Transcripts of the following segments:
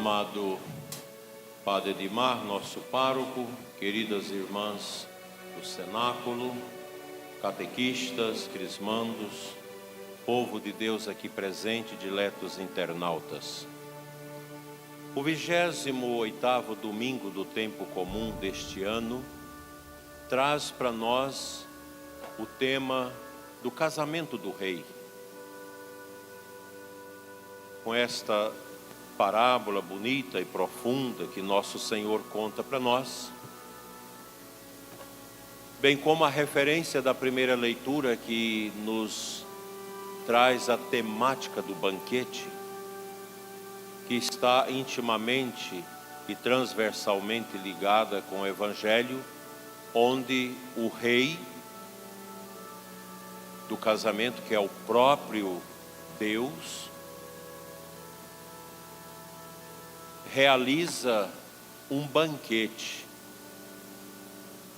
amado Padre Edmar, nosso pároco, queridas irmãs do cenáculo, catequistas, crismandos, povo de Deus aqui presente, diletos internautas. O 28º domingo do tempo comum deste ano traz para nós o tema do casamento do rei. Com esta parábola bonita e profunda que nosso Senhor conta para nós, bem como a referência da primeira leitura que nos traz a temática do banquete, que está intimamente e transversalmente ligada com o Evangelho, onde o rei do casamento, que é o próprio Deus, realiza um banquete.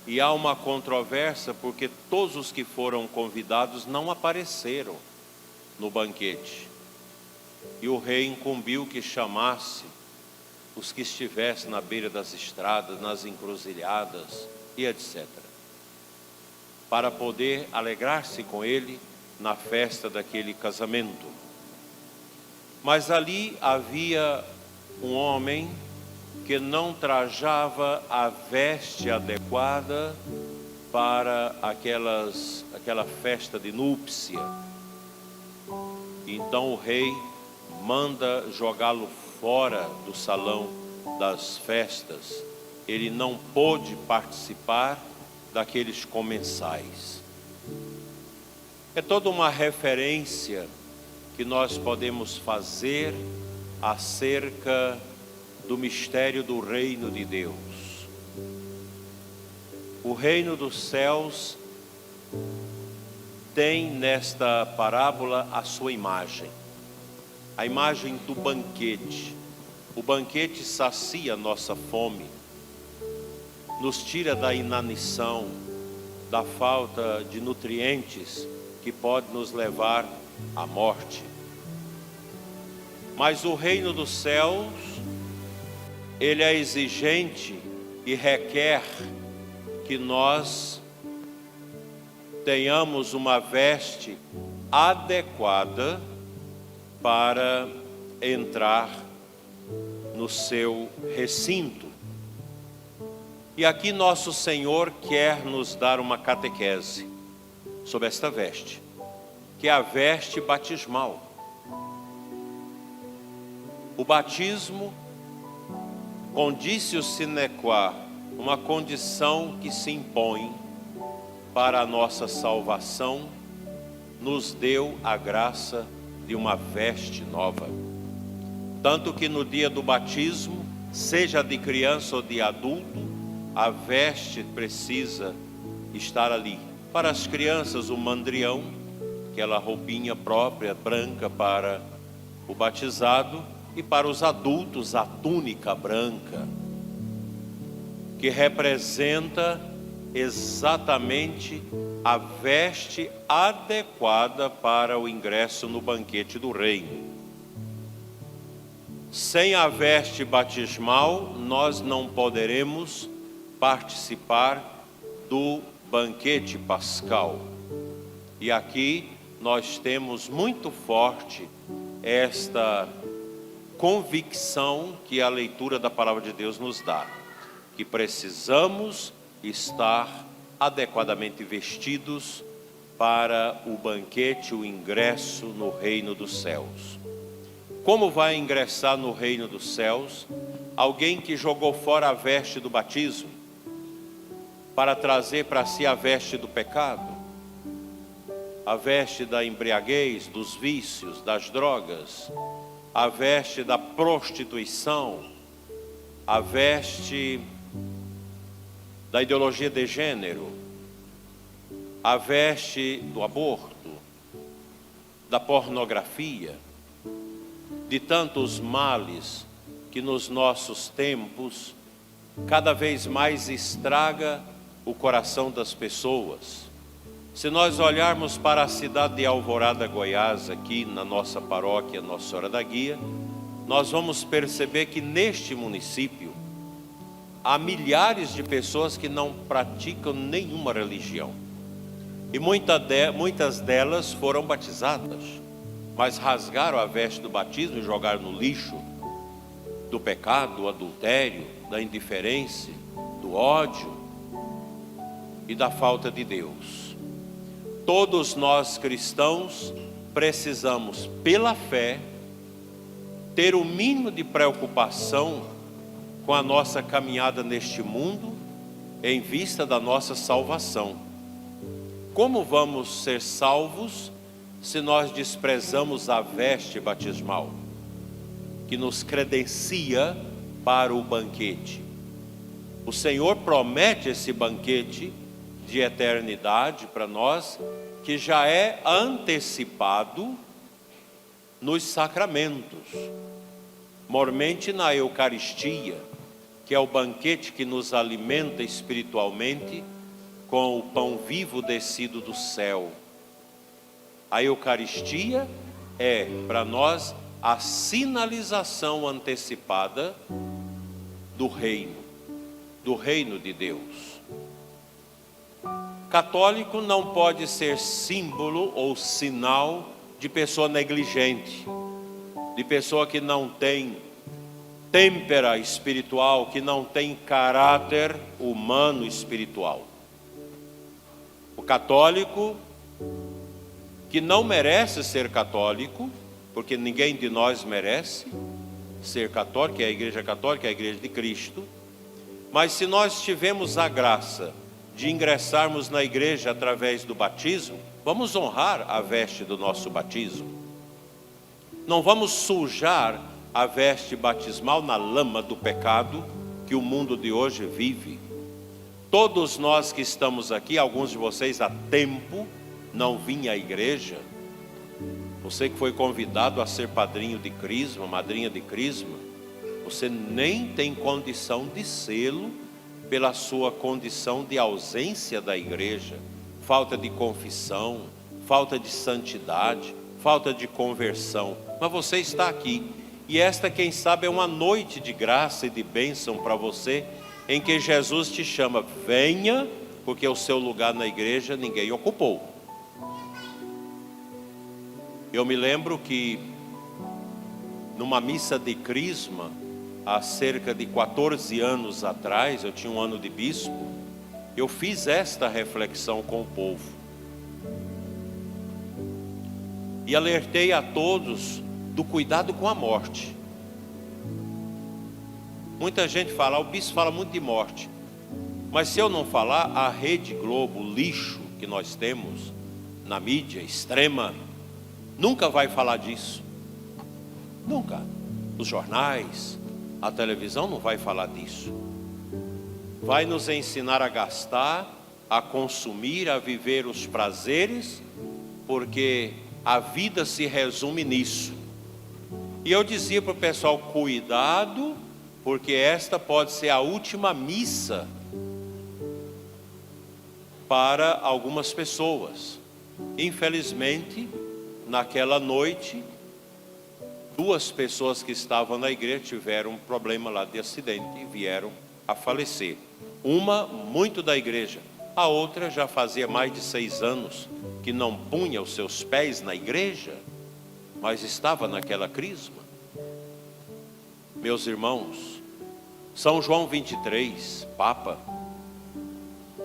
E há uma controvérsia porque todos os que foram convidados não apareceram no banquete. E o rei incumbiu que chamasse os que estivessem na beira das estradas, nas encruzilhadas e etc. para poder alegrar-se com ele na festa daquele casamento. Mas ali havia um homem que não trajava a veste adequada para aquela festa de núpcia. Então o rei manda jogá-lo fora do salão das festas. Ele não pôde participar daqueles comensais. É toda uma referência que nós podemos fazer acerca do mistério do reino de Deus. O reino dos céus tem nesta parábola a sua imagem, a imagem do banquete. O banquete sacia nossa fome, nos tira da inanição, da falta de nutrientes que pode nos levar à morte. Mas o reino dos céus, ele é exigente e requer que nós tenhamos uma veste adequada para entrar no seu recinto. E aqui nosso Senhor quer nos dar uma catequese sobre esta veste, que é a veste batismal. O batismo, conditio sine qua, uma condição que se impõe para a nossa salvação, nos deu a graça de uma veste nova. Tanto que no dia do batismo, seja de criança ou de adulto, a veste precisa estar ali. Para as crianças, o mandrião, aquela roupinha própria, branca para o batizado, e para os adultos, a túnica branca, que representa exatamente a veste adequada para o ingresso no banquete do reino. Sem a veste batismal, nós não poderemos participar do banquete pascal. E aqui nós temos muito forte esta convicção que a leitura da palavra de Deus nos dá, que precisamos estar adequadamente vestidos para o banquete, o ingresso no reino dos céus. Como vai ingressar no reino dos céus alguém que jogou fora a veste do batismo para trazer para si a veste do pecado, a veste da embriaguez, dos vícios, das drogas, a veste da prostituição, a veste da ideologia de gênero, a veste do aborto, da pornografia, de tantos males que nos nossos tempos cada vez mais estraga o coração das pessoas. Se nós olharmos para a cidade de Alvorada, Goiás, aqui na nossa paróquia Nossa Senhora da Guia, nós vamos perceber que neste município há milhares de pessoas que não praticam nenhuma religião. E muitas delas foram batizadas, mas rasgaram a veste do batismo e jogaram no lixo do pecado, do adultério, da indiferença, do ódio e da falta de Deus. Todos nós cristãos precisamos, pela fé, ter o mínimo de preocupação com a nossa caminhada neste mundo, em vista da nossa salvação. Como vamos ser salvos se nós desprezamos a veste batismal, que nos credencia para o banquete? O Senhor promete esse banquete de eternidade para nós, que já é antecipado nos sacramentos, mormente na Eucaristia, que é o banquete que nos alimenta espiritualmente com o pão vivo descido do céu. A Eucaristia é para nós a sinalização antecipada do reino de Deus. Católico não pode ser símbolo ou sinal de pessoa negligente, de pessoa que não tem têmpera espiritual, que não tem caráter humano espiritual. O católico que não merece ser católico, porque ninguém de nós merece ser católico, que é a Igreja Católica, é a Igreja de Cristo, mas se nós tivemos a graça de ingressarmos na igreja através do batismo, vamos honrar a veste do nosso batismo. Não vamos sujar a veste batismal na lama do pecado que o mundo de hoje vive. Todos nós que estamos aqui, alguns de vocês há tempo não vinham à igreja. Você que foi convidado a ser padrinho de crisma, madrinha de crisma, você nem tem condição de sê-lo pela sua condição de ausência da igreja, falta de confissão, falta de santidade, falta de conversão. Mas você está aqui, e esta, quem sabe, é uma noite de graça e de bênção para você, em que Jesus te chama: venha, porque o seu lugar na igreja ninguém ocupou. Eu me lembro que numa missa de crisma, há cerca de 14 anos atrás, eu tinha um ano de bispo, eu fiz esta reflexão com o povo. E alertei a todos do cuidado com a morte. Muita gente fala, o bispo fala muito de morte. Mas se eu não falar, a Rede Globo, o lixo que nós temos na mídia extrema, nunca vai falar disso. Nunca. Os jornais, a televisão não vai falar disso. Vai nos ensinar a gastar, a consumir, a viver os prazeres, porque a vida se resume nisso. E eu dizia para o pessoal: cuidado, porque esta pode ser a última missa para algumas pessoas. Infelizmente, naquela noite, 2 pessoas que estavam na igreja tiveram um problema lá de acidente e vieram a falecer. Uma muito da igreja, a outra já fazia mais de 6 anos que não punha os seus pés na igreja, mas estava naquela crisma. Meus irmãos, São João 23, Papa,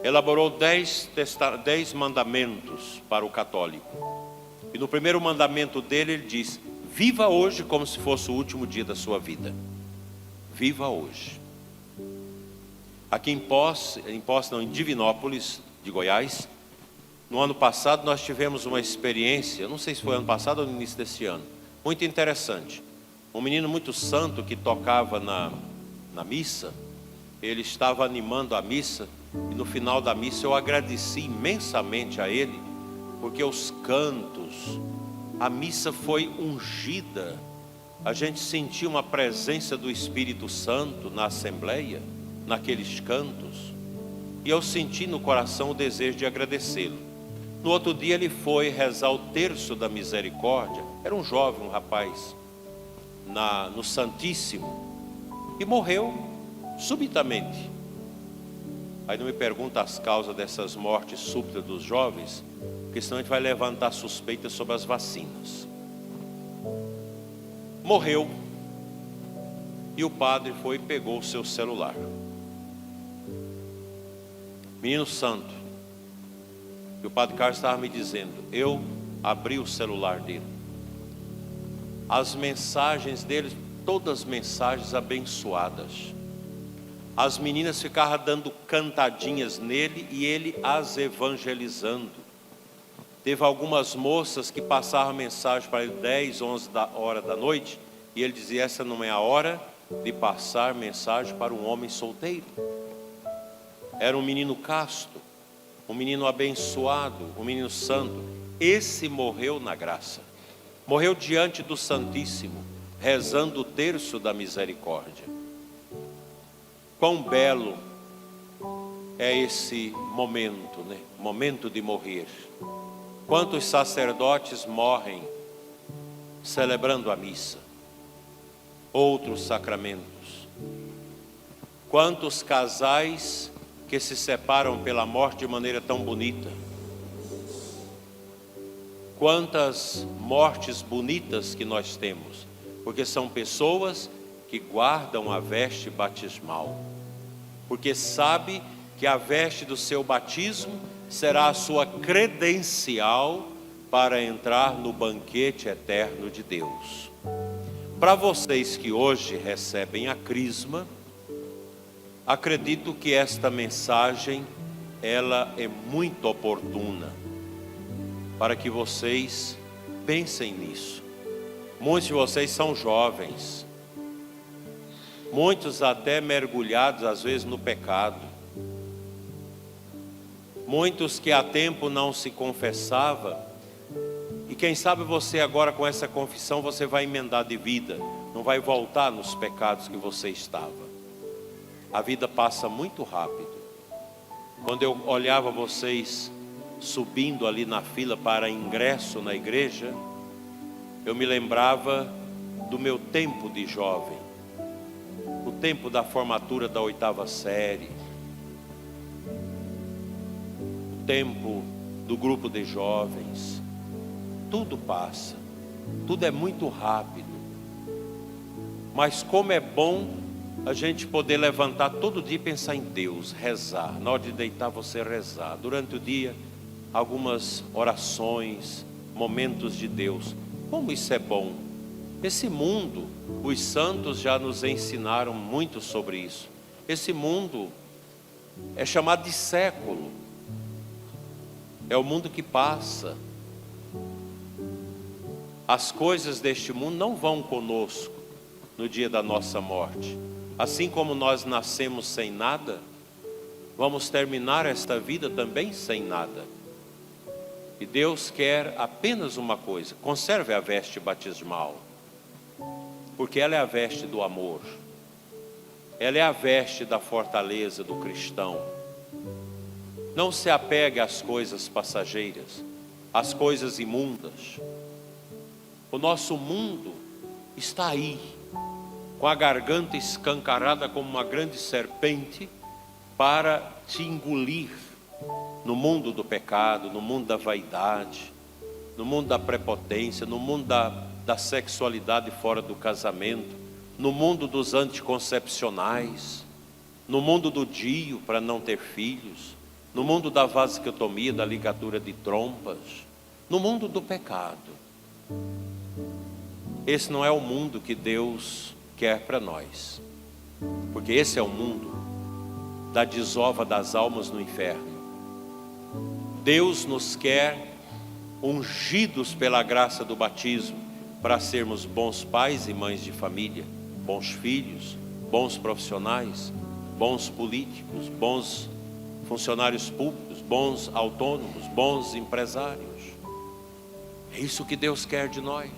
elaborou 10 mandamentos para o católico. E no primeiro mandamento dele ele diz: viva hoje como se fosse o último dia da sua vida. Viva hoje. Aqui em Divinópolis, de Goiás, no ano passado nós tivemos uma experiência, não sei se foi ano passado ou no início desse ano, muito interessante. Um menino muito santo que tocava na missa, ele estava animando a missa, e no final da missa eu agradeci imensamente a ele, porque os cantos, a missa foi ungida, a gente sentiu uma presença do Espírito Santo na assembleia, naqueles cantos, e eu senti no coração o desejo de agradecê-lo. No outro dia ele foi rezar o terço da misericórdia, era um jovem, um rapaz, no Santíssimo e morreu subitamente. Aí não me pergunta as causas dessas mortes súbitas dos jovens, porque senão a gente vai levantar suspeitas sobre as vacinas. Morreu. E o padre foi e pegou o seu celular. Menino santo. E o padre Carlos estava me dizendo, eu abri o celular dele. As mensagens dele, todas mensagens abençoadas. As meninas ficavam dando cantadinhas nele e ele as evangelizando. Teve algumas moças que passavam mensagem para ele 10, 11 horas da noite e ele dizia, essa não é a hora de passar mensagem para um homem solteiro. Era um menino casto, um menino abençoado, um menino santo. Esse morreu na graça. Morreu diante do Santíssimo, rezando o terço da misericórdia. Quão belo é esse momento, né? Momento de morrer. Quantos sacerdotes morrem celebrando a missa, outros sacramentos. Quantos casais que se separam pela morte de maneira tão bonita. Quantas mortes bonitas que nós temos, porque são pessoas que guardam a veste batismal, porque sabe que a veste do seu batismo será a sua credencial para entrar no banquete eterno de Deus. Para vocês que hoje recebem a crisma, acredito que esta mensagem, ela é muito oportuna, para que vocês pensem nisso. Muitos de vocês são jovens, muitos até mergulhados às vezes no pecado, muitos que há tempo não se confessava, e quem sabe você agora com essa confissão você vai emendar de vida, não vai voltar nos pecados que você estava. A vida passa muito rápido. Quando eu olhava vocês subindo ali na fila para ingresso na igreja, eu me lembrava do meu tempo de jovem, o tempo da formatura da 8ª série, o tempo do grupo de jovens. Tudo passa, tudo é muito rápido, mas como é bom a gente poder levantar todo dia e pensar em Deus, rezar. Na hora de deitar você rezar, durante o dia algumas orações, momentos de Deus. Como isso é bom. Esse mundo, os santos já nos ensinaram muito sobre isso. Esse mundo é chamado de século, é o mundo que passa. As coisas deste mundo não vão conosco no dia da nossa morte. Assim como nós nascemos sem nada, vamos terminar esta vida também sem nada. E Deus quer apenas uma coisa: conserve a veste batismal, porque ela é a veste do amor, ela é a veste da fortaleza do cristão. Não se apegue às coisas passageiras, às coisas imundas. O nosso mundo está aí, com a garganta escancarada como uma grande serpente, para te engolir no mundo do pecado, no mundo da vaidade, no mundo da prepotência, no mundo da sexualidade fora do casamento, no mundo dos anticoncepcionais, no mundo do DIU para não ter filhos, no mundo da vasectomia, da ligadura de trompas, no mundo do pecado. Esse não é o mundo que Deus quer para nós, porque esse é o mundo da desova das almas no inferno. Deus nos quer ungidos pela graça do batismo, para sermos bons pais e mães de família, bons filhos, bons profissionais, bons políticos, bons funcionários públicos, bons autônomos, bons empresários. É isso que Deus quer de nós.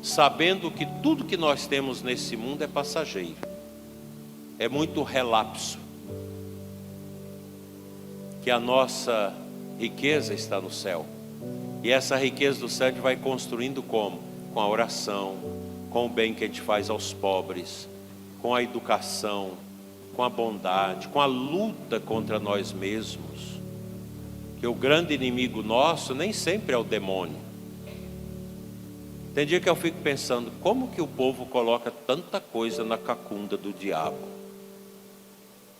Sabendo que tudo que nós temos nesse mundo é passageiro, é muito relapso, que a nossa riqueza está no céu, e essa riqueza do céu a gente vai construindo como? com a oração, com o bem que a gente faz aos pobres, com a educação, com a bondade, com a luta contra nós mesmos. Que o grande inimigo nosso nem sempre é o demônio. Tem dia que eu fico pensando, como que o povo coloca tanta coisa na cacunda do diabo?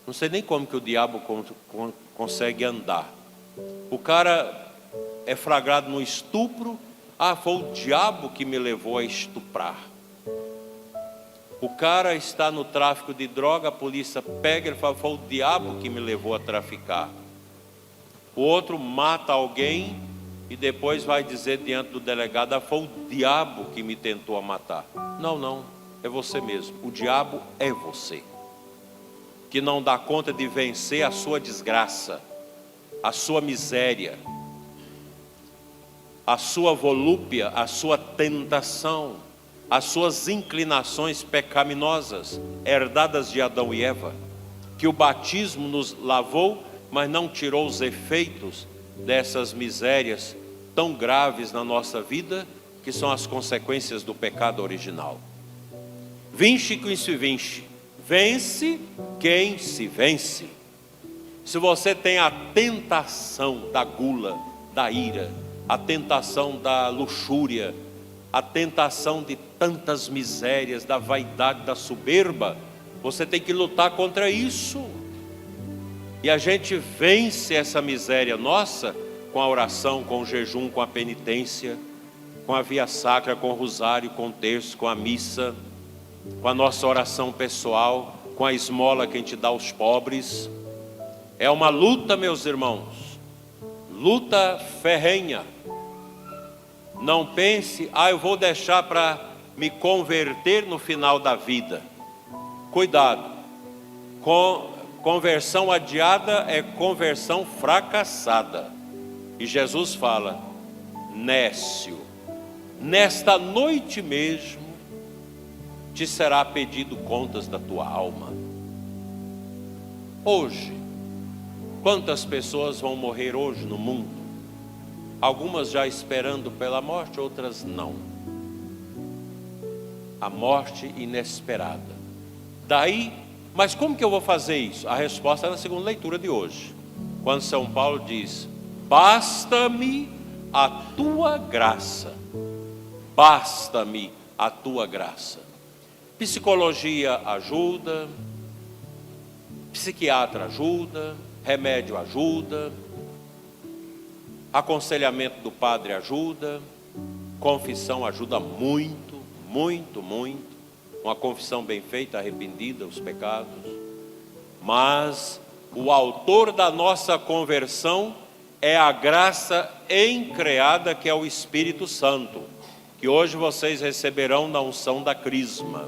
Não sei nem como que o diabo consegue andar. O cara é flagrado no estupro, foi o diabo que me levou a estuprar. O cara está no tráfico de droga, a polícia pega, ele fala, foi o diabo que me levou a traficar. O outro mata alguém e depois vai dizer diante do delegado, foi o diabo que me tentou a matar. Não, é você mesmo. O diabo é você, que não dá conta de vencer a sua desgraça, a sua miséria, a sua volúpia, a sua tentação, as suas inclinações pecaminosas, herdadas de Adão e Eva, que o batismo nos lavou, mas não tirou os efeitos dessas misérias tão graves na nossa vida, que são as consequências do pecado original. Vinci quem se vinci, vence quem se vence. Se você tem a tentação da gula, da ira, a tentação da luxúria, a tentação de tantas misérias, da vaidade, da soberba, você tem que lutar contra isso. E a gente vence essa miséria nossa com a oração, com o jejum, com a penitência, com a via sacra, com o rosário, com o terço, com a missa, com a nossa oração pessoal, com a esmola que a gente dá aos pobres. É uma luta, meus irmãos, luta ferrenha. Não pense, eu vou deixar para me converter no final da vida. Cuidado, conversão adiada é conversão fracassada. E Jesus fala, nécio, nesta noite mesmo te será pedido contas da tua alma. Hoje, quantas pessoas vão morrer hoje no mundo? Algumas já esperando pela morte, outras não. A morte inesperada. Daí, mas como que eu vou fazer isso? A resposta é na segunda leitura de hoje, quando São Paulo diz, basta-me a tua graça. Basta-me a tua graça. Psicologia ajuda, psiquiatra ajuda, remédio ajuda, aconselhamento do padre ajuda, confissão ajuda muito, muito, muito. Uma confissão bem feita, arrependida os pecados. Mas o autor da nossa conversão é a graça encreada, que é o Espírito Santo, que hoje vocês receberão na unção da crisma.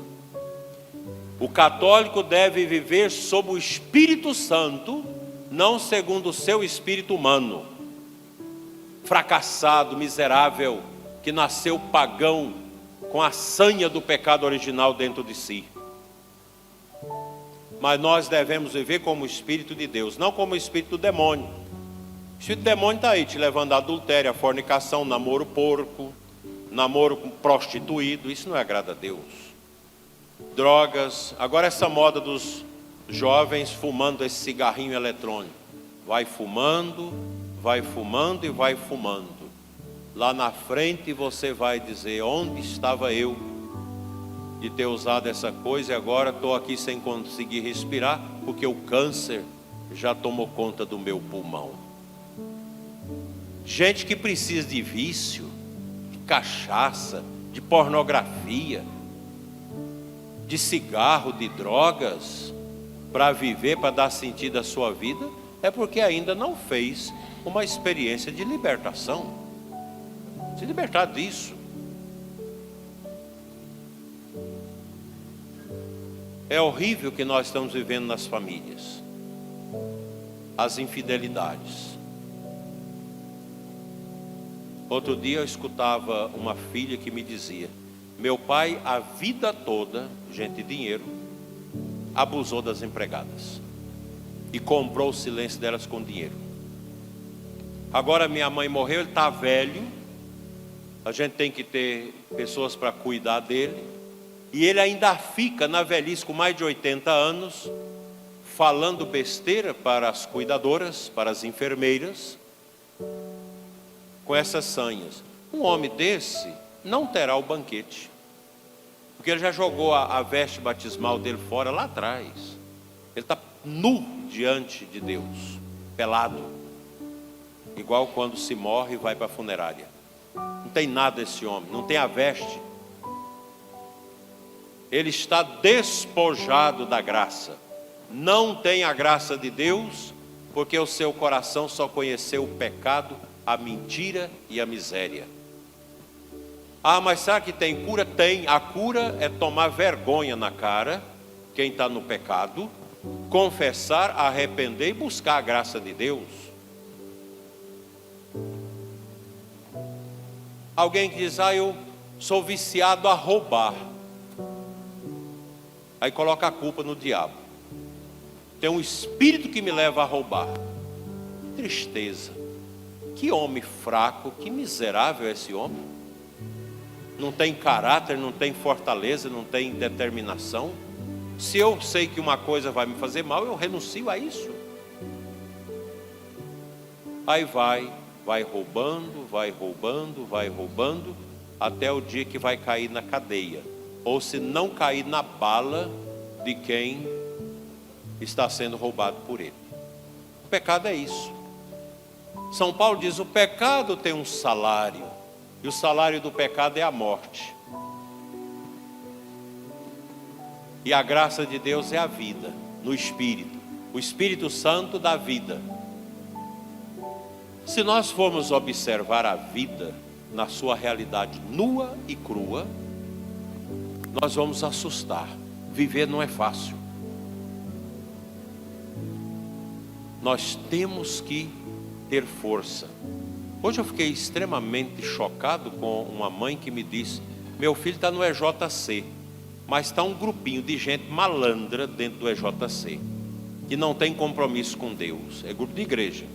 O católico deve viver sob o Espírito Santo, não segundo o seu espírito humano, fracassado, miserável, que nasceu pagão, com a sanha do pecado original dentro de si. Mas nós devemos viver como o Espírito de Deus, não como o Espírito do demônio. O Espírito do demônio está aí, te levando a adultério, a fornicação, namoro porco, namoro com prostituído. Isso não agrada a Deus. Drogas, agora essa moda dos jovens fumando esse cigarrinho eletrônico. Vai fumando e vai fumando. Lá na frente você vai dizer, onde estava eu de ter usado essa coisa e agora estou aqui sem conseguir respirar, porque o câncer já tomou conta do meu pulmão. Gente que precisa de vício, de cachaça, de pornografia, de cigarro, de drogas, para viver, para dar sentido à sua vida, é porque ainda não fez uma experiência de libertação. Se libertar disso. É horrível o que nós estamos vivendo nas famílias. As infidelidades. Outro dia eu escutava uma filha que me dizia, meu pai a vida toda, gente de dinheiro, abusou das empregadas e comprou o silêncio delas com dinheiro. Agora minha mãe morreu, ele está velho, A gente tem que ter pessoas para cuidar dele. E ele ainda fica na velhice com mais de 80 anos, falando besteira para as cuidadoras, para as enfermeiras, com essas sanhas. Um homem desse não terá o banquete, porque ele já jogou a veste batismal dele fora lá atrás. Ele está nu diante de Deus, pelado, igual quando se morre e vai para a funerária. Não tem nada esse homem, não tem a veste. Ele está despojado da graça. Não tem a graça de Deus, porque o seu coração só conheceu o pecado, a mentira e a miséria. Ah, mas será que tem cura? Tem. A cura é tomar vergonha na cara, quem está no pecado, confessar, arrepender e buscar a graça de Deus. Alguém que diz, eu sou viciado a roubar. Aí coloca a culpa no diabo. Tem um espírito que me leva a roubar. Que tristeza. Que homem fraco, que miserável é esse homem. Não tem caráter, não tem fortaleza, não tem determinação. Se eu sei que uma coisa vai me fazer mal, eu renuncio a isso. Aí vai roubando, até o dia que vai cair na cadeia. Ou se não cair na bala de quem está sendo roubado por ele. O pecado é isso. São Paulo diz, o pecado tem um salário, e o salário do pecado é a morte. E a graça de Deus é a vida, no Espírito. O Espírito Santo dá vida. Se nós formos observar a vida na sua realidade nua e crua, nós vamos assustar. Viver não é fácil. Nós temos que ter força. Hoje eu fiquei extremamente chocado com uma mãe que me disse, meu filho está no EJC, mas está um grupinho de gente malandra dentro do EJC, que não tem compromisso com Deus, é grupo de igreja.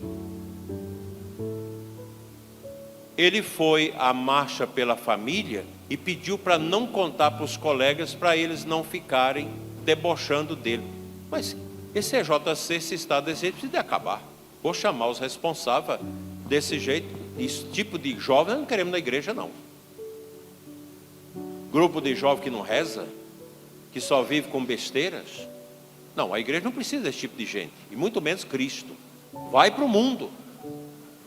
Ele foi à marcha pela família e pediu para não contar para os colegas, para eles não ficarem debochando dele. Mas esse EJC, se está desse jeito, precisa de acabar. Vou chamar os responsáveis desse jeito. Esse tipo de jovem não queremos na igreja, não. Grupo de jovem que não reza, que só vive com besteiras. Não, a igreja não precisa desse tipo de gente, e muito menos Cristo. Vai para o mundo.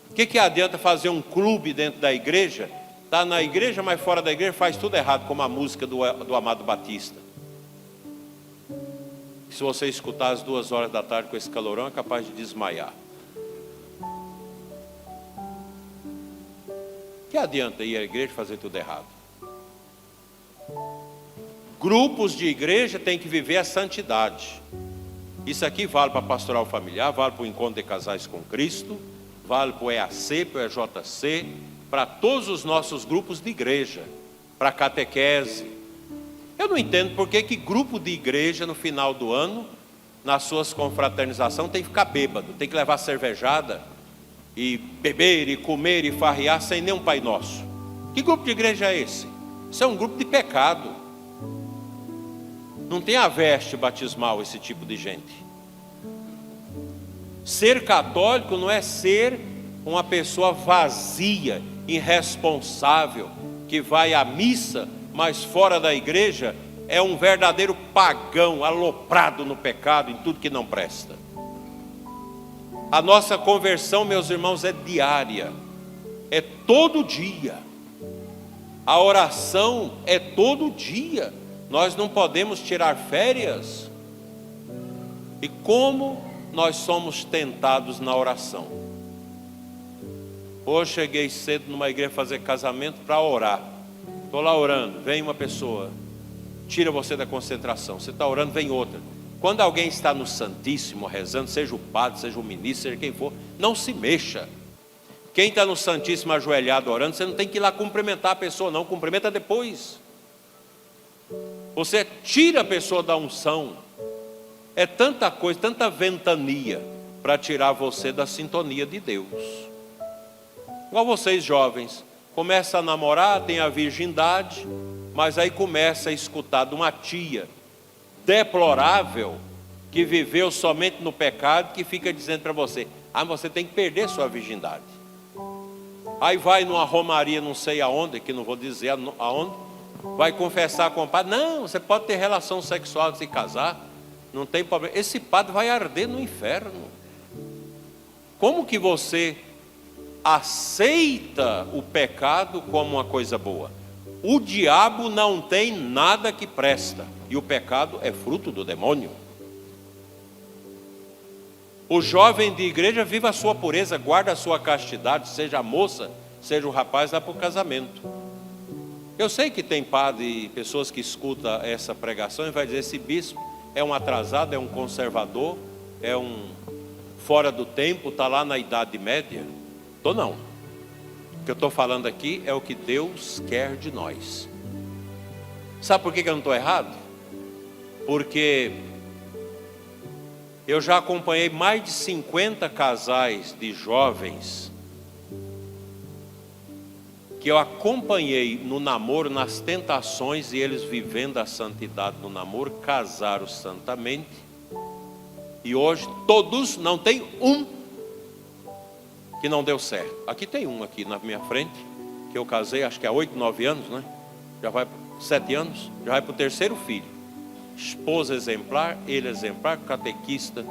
O que adianta fazer um clube dentro da igreja? Está na igreja, mas fora da igreja faz tudo errado, como a música do Amado Batista. Se você escutar às 2 da tarde com esse calorão, é capaz de desmaiar. Que adianta ir à igreja e fazer tudo errado? Grupos de igreja têm que viver a santidade. Isso aqui vale para a pastoral familiar, vale para o encontro de casais com Cristo, vale para o EAC, para o EJC, para todos os nossos grupos de igreja, para a catequese. Eu não entendo por que grupo de igreja no final do ano, nas suas confraternizações, tem que ficar bêbado, tem que levar cervejada, e beber, e comer, e farrear sem nenhum Pai Nosso. Que grupo de igreja é esse? Isso é um grupo de pecado. Não tem a veste batismal esse tipo de gente. Ser católico não é ser uma pessoa vazia, irresponsável, que vai à missa, mas fora da igreja é um verdadeiro pagão, aloprado no pecado, em tudo que não presta. A nossa conversão, meus irmãos, é diária, é todo dia. A oração é todo dia. Nós não podemos tirar férias. E como nós somos tentados na oração. Hoje cheguei cedo numa igreja fazer casamento para orar. Estou lá orando, vem uma pessoa, tira você da concentração. Você está orando, vem outra. Quando alguém está no Santíssimo rezando, seja o padre, seja o ministro, seja quem for, não se mexa. Quem está no Santíssimo ajoelhado orando, você não tem que ir lá cumprimentar a pessoa, não, cumprimenta depois. Você tira a pessoa da unção. É tanta coisa, tanta ventania para tirar você da sintonia de Deus. Igual vocês jovens, começa a namorar, tem a virgindade, mas aí começa a escutar de uma tia deplorável, que viveu somente no pecado, que fica dizendo para você: ah, você tem que perder sua virgindade. Aí vai numa romaria, não sei aonde, que não vou dizer aonde, vai confessar com o padre: não, você pode ter relação sexual antes de casar, não tem problema. Esse padre vai arder no inferno. Como que você aceita o pecado como uma coisa boa? O diabo não tem nada que presta, e o pecado é fruto do demônio. O jovem de igreja vive a sua pureza, guarda a sua castidade, seja a moça, seja o rapaz, dá para o casamento. Eu sei que tem padre e pessoas que escutam essa pregação e vai dizer: esse bispo é um atrasado, é um conservador, é um fora do tempo, está lá na Idade Média. Tô não. O que eu estou falando aqui é o que Deus quer de nós. Sabe por que eu não estou errado? Porque eu já acompanhei mais de 50 casais de jovens que eu acompanhei no namoro, nas tentações, e eles vivendo a santidade no namoro, casaram santamente, e hoje todos, não tem um que não deu certo. Aqui tem um aqui na minha frente, que eu casei acho que há 8, 9 anos, né? Já vai 7 anos, já vai para o 3º filho. Esposa exemplar, ele exemplar, catequista,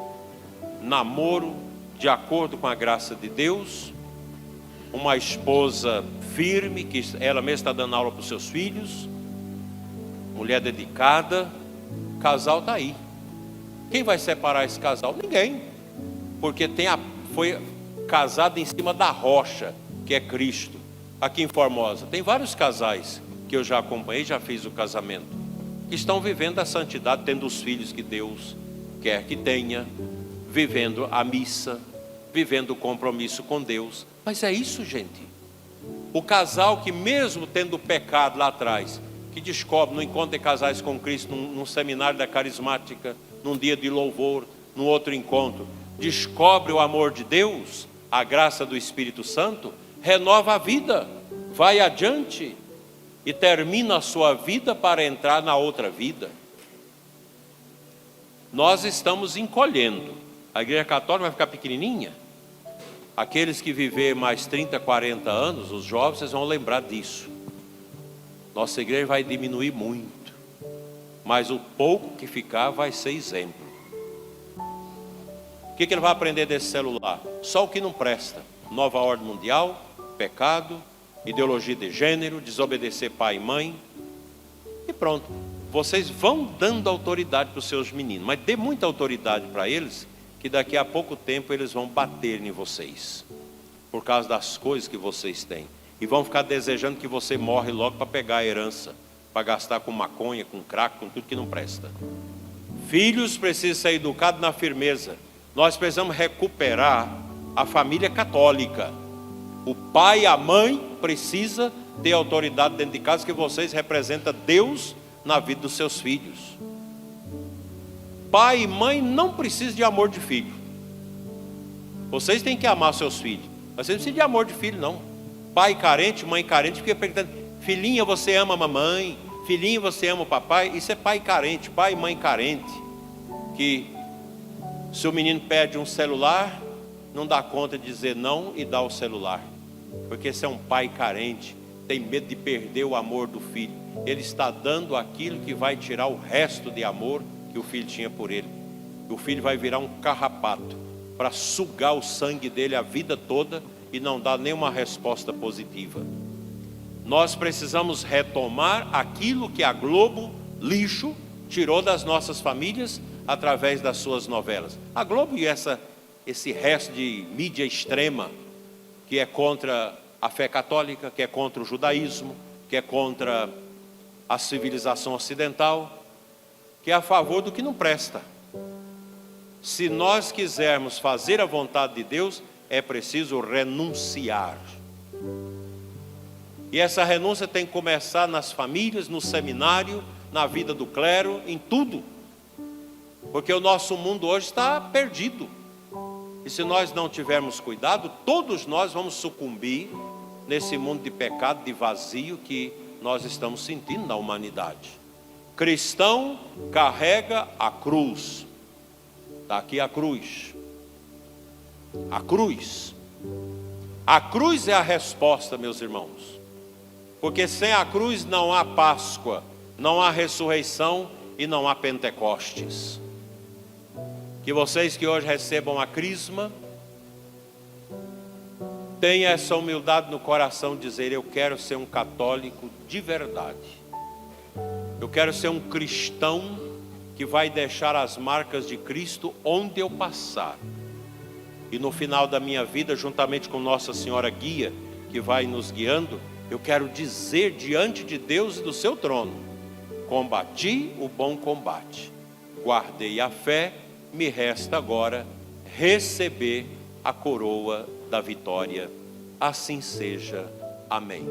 namoro de acordo com a graça de Deus, uma esposa firme, que ela mesma está dando aula para os seus filhos, mulher dedicada, o casal está aí. Quem vai separar esse casal? Ninguém, porque foi casado em cima da rocha, que é Cristo. Aqui em Formosa tem vários casais que eu já acompanhei, já fiz o casamento, que estão vivendo a santidade, tendo os filhos que Deus quer que tenha, vivendo a missa, vivendo o compromisso com Deus. Mas é isso, gente. O casal que, mesmo tendo pecado lá atrás, que descobre no encontro de casais com Cristo, num seminário da carismática, num dia de louvor, num outro encontro, descobre o amor de Deus, a graça do Espírito Santo, renova a vida, vai adiante e termina a sua vida para entrar na outra vida. Nós estamos encolhendo. A igreja católica vai ficar pequenininha. Aqueles que viver mais 30, 40 anos, os jovens, vocês vão lembrar disso. Nossa igreja vai diminuir muito, mas o pouco que ficar vai ser exemplo. O que ele vai aprender desse celular? Só o que não presta: nova ordem mundial, pecado, ideologia de gênero, desobedecer pai e mãe, e pronto. Vocês vão dando autoridade para os seus meninos, mas dê muita autoridade para eles, que daqui a pouco tempo eles vão bater em vocês, por causa das coisas que vocês têm, e vão ficar desejando que você morre logo para pegar a herança, para gastar com maconha, com crack, com tudo que não presta. Filhos precisam ser educados na firmeza. Nós precisamos recuperar a família católica. O pai e a mãe precisam ter autoridade dentro de casa, que vocês representam Deus na vida dos seus filhos. Pai e mãe não precisam de amor de filho. Vocês têm que amar seus filhos, mas vocês não precisam de amor de filho, não. Pai carente, mãe carente, fica perguntando: filhinha, você ama a mamãe? Filhinho, você ama o papai? Isso é pai carente, pai e mãe carente, que se o menino pede um celular, não dá conta de dizer não e dá o celular, porque esse é um pai carente, tem medo de perder o amor do filho. Ele está dando aquilo que vai tirar o resto de amor que o filho tinha por ele. O filho vai virar um carrapato para sugar o sangue dele a vida toda e não dar nenhuma resposta positiva. Nós precisamos retomar aquilo que a Globo, lixo, tirou das nossas famílias através das suas novelas. A Globo e esse resto de mídia extrema, que é contra a fé católica, que é contra o judaísmo, que é contra a civilização ocidental, que é a favor do que não presta. Se nós quisermos fazer a vontade de Deus, é preciso renunciar. E essa renúncia tem que começar nas famílias, no seminário, na vida do clero, em tudo. Porque o nosso mundo hoje está perdido. E se nós não tivermos cuidado, todos nós vamos sucumbir nesse mundo de pecado, de vazio que nós estamos sentindo na humanidade. Cristão carrega a cruz. Está aqui a cruz. A cruz. A cruz é a resposta, meus irmãos. Porque sem a cruz não há Páscoa, não há ressurreição e não há Pentecostes. Que vocês que hoje recebam a crisma, tenha essa humildade no coração de dizer: eu quero ser um católico de verdade. Eu quero ser um cristão que vai deixar as marcas de Cristo onde eu passar. E no final da minha vida, juntamente com Nossa Senhora Guia, que vai nos guiando, eu quero dizer diante de Deus e do seu trono: combati o bom combate, guardei a fé, me resta agora receber a coroa da vitória. Assim seja. Amém.